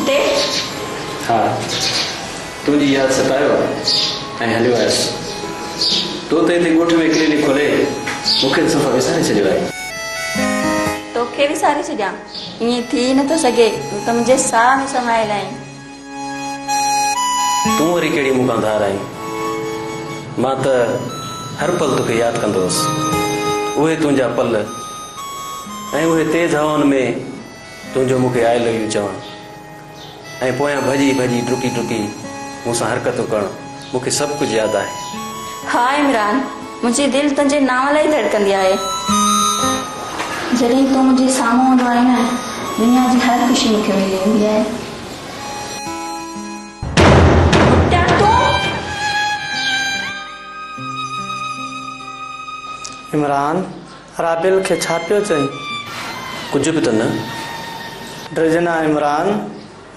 उते हाँ तुझी याद सतायो ऐं हलियो आयुसि तो त हिते ॻोठ में क्लिनिक खोले मूंखे सफ़ा विसारे छॾियो आहे। तोखे विसारे छॾियां? ईअं थी नथो सघे, तूं त मुंहिंजे साह में समायल आहीं। तूं वरी कहिड़ी मूंखां धार आहीं? मां त हर पल तोखे यादि कंदो हुउसि। उहे तुंहिंजा पल ऐं उहे तेज़ हवाउनि में तुंहिंजो मूंखे आई लव यू चवणु ऐं पोयां भॼी भॼी डुकी डुकी मूंसां हरकतूं करणु, मूंखे सभु कुझु यादि आहे। हा इमरान, मुंहिंजी दिलि तुंहिंजे नाम लाइ धड़कंदी आहे। जॾहिं तूं मुंहिंजे साम्हूं हूंदो आहे न, दुनिया जी हर ख़ुशी मूंखे मिली वेंदी आहे। इमरान, राबिल खे छा पियो चईं? कुझु बि त न। ड्रिजना इमरान,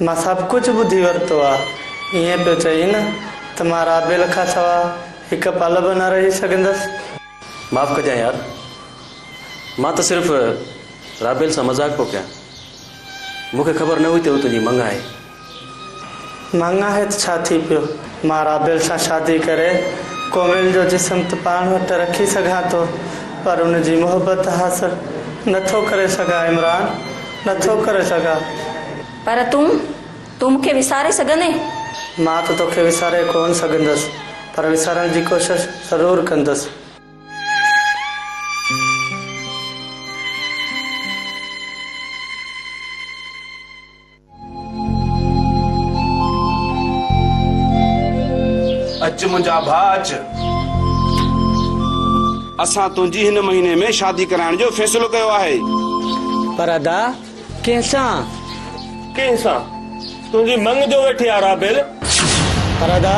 मां सभु कुझु ॿुधी वरितो आहे। ईअं पियो चई न त मां राबिल खां सवाइ हिकु पल बि न रही सघंदसि। माफ़ कजां यार, मां त सिर्फ़ु राबिल सां मज़ाक पियो कयां। मूंखे ख़बर न हुई त हू तुंहिंजी मंग आहे। मंग आहे त छा थी पियो? मां राबिल सां शादी करे कोमिल जो जिस्म त पाण वटि रखी सघां थो, पर उनजी मोहबत हासिल नथो करे सघां इमरान, नथो करे सघां। पर तूं मूंखे विसारे सघंदे? मां त तोखे विसारे कोन सघंदसि, पर विसारण जी कोशिशि ज़रूरु कंदसि। अच मुंहिंजा भाउ अच। असां तुंहिंजी हिन महीने में शादी कराइण जो फ़ैसिलो कयो आहे। पर अदा कंहिंसां? तुंहिंजी मंग जो वेठी आहे राबिल। पर अदा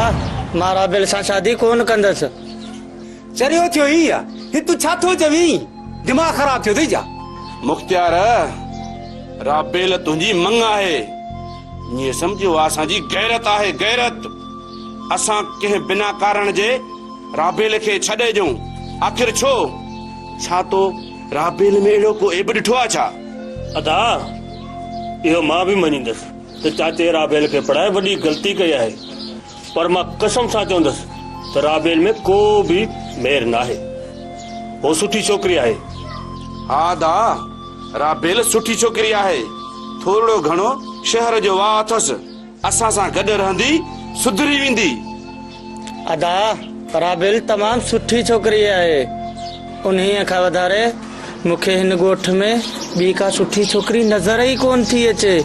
मां राबिल सां शादी कोन कंदसि। चरियो थियो ई आहे, ही तूं छा थो चवीं? दिमाग़ ख़राब थियो अथई छा? मुख्तियार, राबिल तुंहिंजी मंग आहे। ईअं सम्झो असांजी गैरत आहे, गैरत। असां कंहिं बिना कारण जे राबिल खे छॾे ॾियूं? आख़िर छो? छा तो राबिल में अहिड़ो को ऐब ॾिठो आहे छा? अदा इहो मां बि मञींदुसि त चाचे राबिल खे पढ़ाए वॾी ग़लती कई आहे, पर मां कसम सां चवंदुसि त राबिल में को बि मेर न आहे। वो सुठी छोकिरी आहे। हा दा, राबिल सुठी छोकिरी आहे। थोरो घणो शहर जो वाह अथसि। असां सां गॾु रहंदी सुधरी वेंदी। अदा राबिल तमामु सुठी छोकिरी आहे। उन्हीअ खां वधारे मूंखे हिन ॻोठ में ॿी का सुठी छोकिरी नज़र ई कोन थी अचे।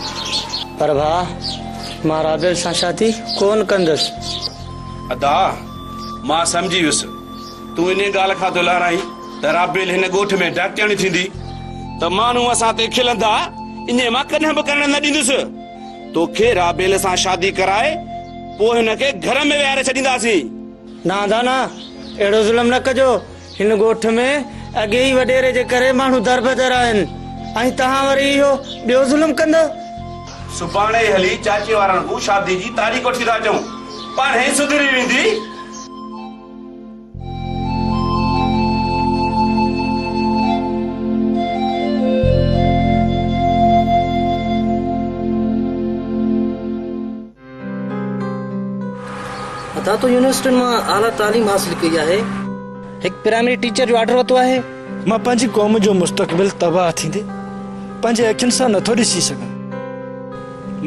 पर भाउ, मां राबिल सां शादी कोन कंदसि। अदा मां सम्झी वियुसि, तूं इन ॻाल्हि खां थो लाराई त राबिल हिन ॻोठ में डाकियाणी थींदी त माण्हू असां ते खिलंदा। इन मां कॾहिं बि करण न ॾींदुसि। तोखे राबिल सां शादी कराए पोइ हिनखे घर में विहारे छॾींदासीं। ना दाना, अहिड़ो ज़ुल्म न कजो। हिन ॻोठ में अॻे ई वॾेरे जे करे माण्हू दर बदर आहिनि, ऐं तव्हां वरी इहो ॿियो ज़ुल्म कंदो। सुभाणे हली चाचे वारनि खां शादी जी तारीख़ वठी था अचूं, पाणे सुधरी वेंदी। अदा तो यूनिवर्सिटी में आला तालीम हासिल की है, एक प्राइमरी टीचर जो ऑर्डर वतो है। मां पंहिंजी क़ौम जो मुस्तक़बिल तबाह थींदे पंहिंजे अखियुनि सां नथो ॾिसी सघां।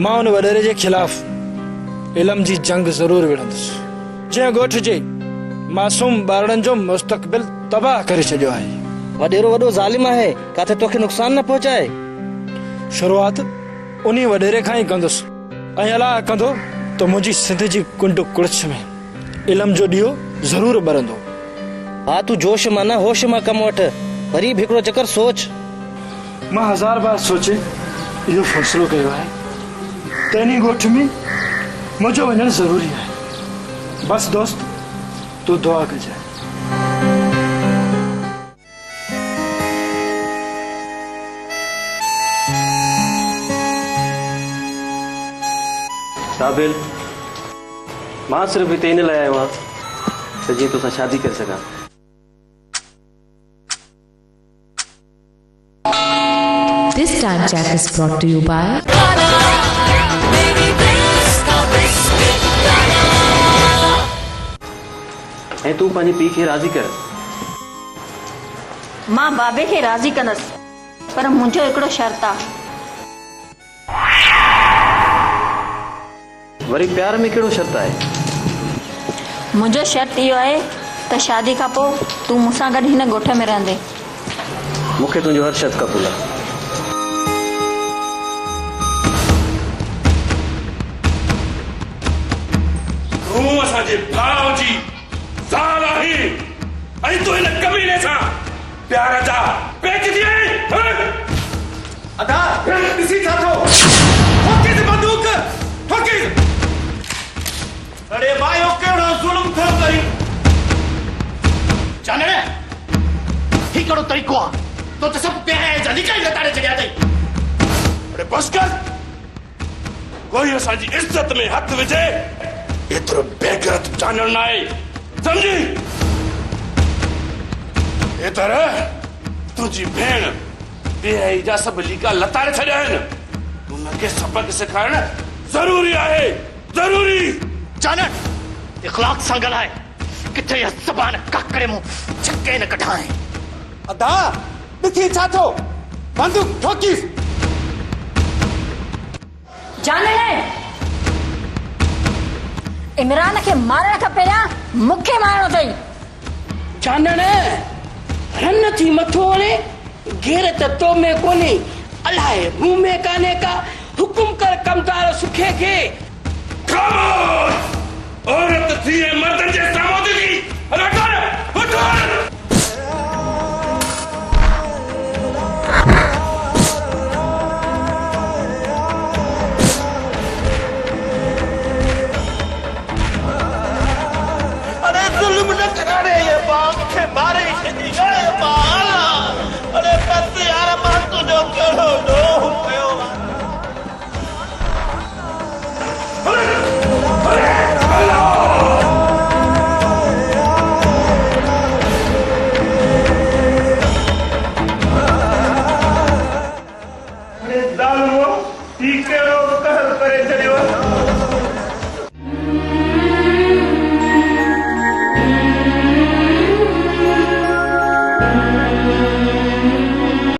मां उन वॾेरे जे ख़िलाफ़ इल्म जी जंग ज़रूर विढ़ंदुसि, जंहिं ॻोठ जे मासूम ॿारनि जो मुस्तक़बिल तबाह करे छॾियो आहे। वॾेरो वॾो ज़ालिम आहे, काथे तोखे नुक़सान न पहुचाए। शुरूआत उन्ही वॾेरे खां ई कंदुसि, ऐं अलाह कंदो तो मुंहिंजी सिंध जी कुंड कुड़छ में इल्म जो ॾीओ ज़रूर ॿरंदो। हा तू जोश मां न होश मां कम वठ, वरी भी हिकिड़ो चक्कर सोच। मां 1000 बार सोचे इहो फ़ैसिलो कयो आहे त इन ॻोठ में मुंहिंजो वञणु ज़रूरी आहे। बस दोस्त तू दुआ कजांइ। राबिल, मां सिर्फ़ु हिते इन लाइ आयो आहियां त जीअं तोसां शादी करे सघां। This time chat is brought to you by ऐं तूं पंहिंजी पीउ खे राज़ी कर। मां बाबे खे राज़ी कंदसि, पर मुंहिंजो हिकिड़ो शर्त आहे। वरी प्यार में कहिड़ो शर्त आहे? मुंहिंजो शर्त इहो आहे त शादी खां पोइ तूं मूंसां गॾु हिन ॻोठ में रहंदे। मूंखे तुंहिंजो हर शर्त क़बूल आहे। तूं असांजे भाउ जी ज़ाल आहीं ऐं तूं हिन कमीने सां प्यार जा पेचजी आहीं। अदा ॾिसी छा थो ठोकीस बंदूक ठोकीस। अरे भाई ओ केड़ो जुल्म थो करी। जाने ही कहिड़ो तरीक़ो आहे तो त सभु पहिरें जा निकाई लताड़े छॾिया अथई। अरे बस कर, कोई असांजी इज़त में हथ विझे एतिरो बेगरत जानल न आहे, सम्झी? ए तरह तुंहिंजी भेण बेहई जा सभु लीका लताड़े छॾिया आहिनि। उनखे सबक सिखाइण ज़रूरी आहे, ज़रूरी। जानन इखलाक सां ॻाल्हाए, किथे इहा ज़बान काकड़े मूं छके न कढाए। अदा ॾिसी छा थो बंदूक ठोकीस। जानण इमरान खे मारण खां पहिरियां मूंखे मारणो अथई। जानण रन थी मथो वणे घेर त तो में कोन्हे, अलाए मुंह में कान्हे का। हुकुम कर कमदार सुखे खे। खामोश, औरत थी ऐं मर्दनि जे साम्हूं थी। हल हट हट। अरे जुल्म न कराने ये बाप के मारे छॾी गए बाला। अरे बस यार मां तुझो कहिड़ो ॾोह कयो। अरे ज़ालिमो, ही कहिड़ो कहर करे छॾियो।